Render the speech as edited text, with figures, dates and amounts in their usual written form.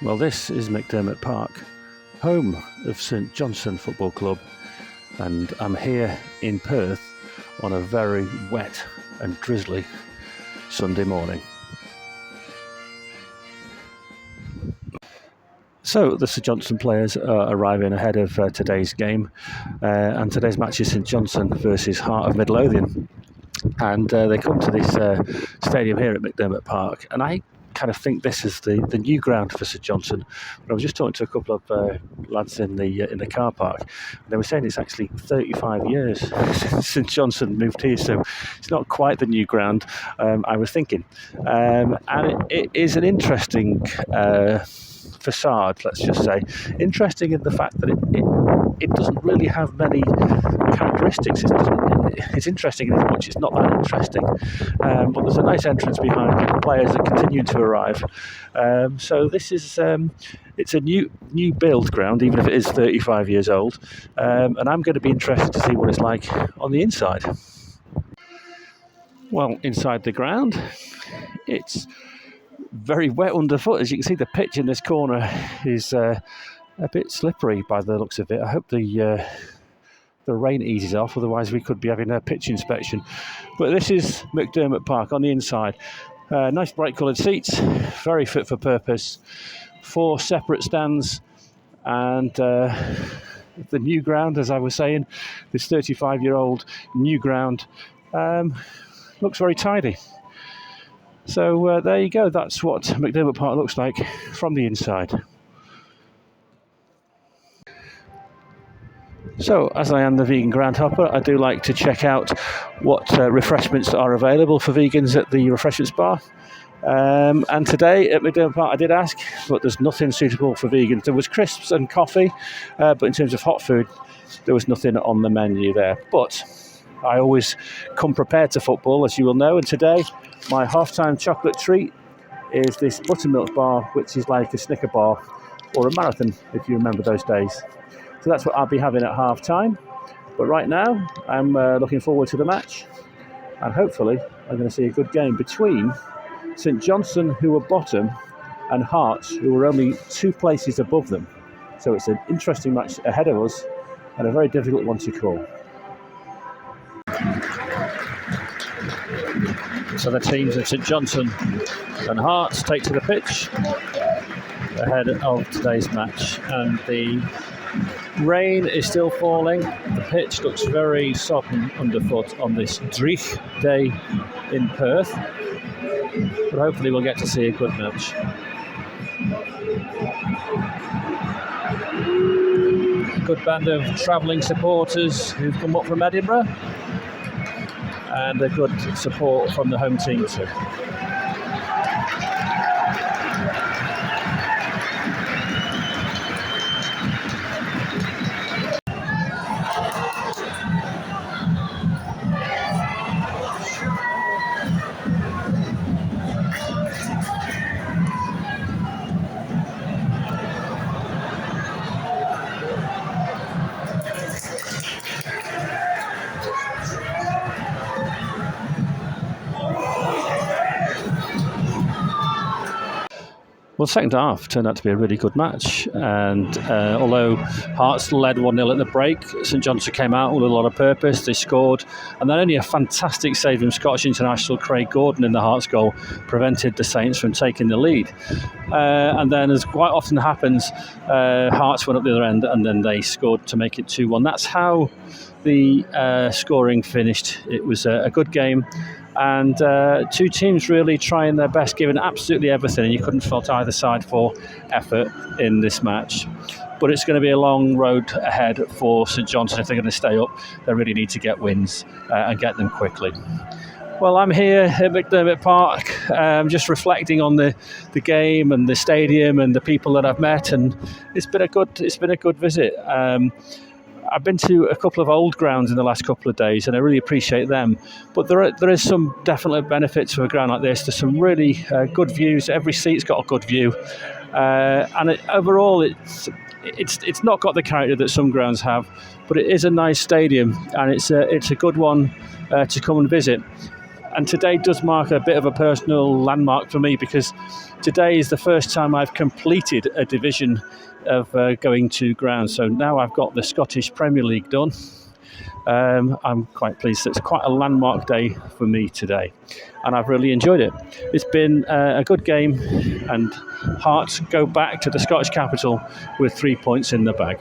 Well, this is McDiarmid Park, home of St Johnstone Football Club, and I'm here in Perth on a very wet and drizzly Sunday morning. So the St Johnstone players are arriving ahead of today's game, and today's match is St Johnstone versus Heart of Midlothian, and they come to this stadium here at McDiarmid Park, and I kind of think this is the new ground for St Johnstone. But I was just talking to a couple of lads in the car park, and they were saying it's actually 35 years since St Johnstone moved here, so it's not quite the new ground I was thinking. And it is an interesting facade, let's just say. Interesting in the fact that it doesn't really have many characteristics. It's interesting in as much it's not that interesting. But there's a nice entrance behind it. The players are continuing to arrive. So this is it's a new build ground, even if it is 35 years old. And I'm going to be interested to see what it's like on the inside. Well, inside the ground, it's very wet underfoot. As you can see, the pitch in this corner is a bit slippery by the looks of it. I hope the rain eases off, otherwise we could be having a pitch inspection. But this is McDiarmid Park on the inside. Nice bright coloured seats, very fit for purpose. 4 separate stands, and the new ground, as I was saying, this 35-year-old new ground looks very tidy. So there you go, that's what McDiarmid Park looks like from the inside. So, as I am the vegan GroundHopper, I do like to check out what refreshments are available for vegans at the refreshments bar. And today at McDiarmid Park I did ask, but there's nothing suitable for vegans. There was crisps and coffee, but in terms of hot food, there was nothing on the menu there. But I always come prepared to football, as you will know, and today my half-time chocolate treat is this buttermilk bar, which is like a Snicker bar or a marathon, if you remember those days. So that's what I'll be having at half-time. But right now, I'm looking forward to the match, and hopefully I'm going to see a good game between St Johnstone, who are bottom, and Hearts, who are only 2 places above them. So it's an interesting match ahead of us, and a very difficult one to call. So the teams of St Johnstone and Hearts take to the pitch ahead of today's match, and the rain is still falling. The pitch looks very sodden underfoot on this dreech day in Perth, but hopefully we'll get to see a good match. A good band of travelling supporters who've come up from Edinburgh, and a good support from the home team too. Well, the second half turned out to be a really good match, and although Hearts led 1-0 at the break, St Johnstone came out with a lot of purpose. They scored, and then only a fantastic save from Scottish international Craig Gordon in the Hearts goal prevented the Saints from taking the lead. And then, as quite often happens, Hearts went up the other end, and then they scored to make it 2-1. That's how the scoring finished. It was a good game, and 2 teams really trying their best, giving absolutely everything, and you couldn't fault either side for effort in this match. But it's going to be a long road ahead for St Johnstone. If they're going to stay up, they really need to get wins and get them quickly. Well, I'm here at McDiarmid Park, just reflecting on the game and the stadium and the people that I've met, and it's been a good visit. I've been to a couple of old grounds in the last couple of days, and I really appreciate them. But there is some definite benefits to a ground like this. There's some really good views. Every seat's got a good view, and overall, it's not got the character that some grounds have. But it is a nice stadium, and it's a good one to come and visit. And today does mark a bit of a personal landmark for me, because today is the first time I've completed a division of going to ground. So now I've got the Scottish Premier League done. I'm quite pleased. It's quite a landmark day for me today, and I've really enjoyed it. It's been a good game, and Hearts go back to the Scottish capital with 3 points in the bag.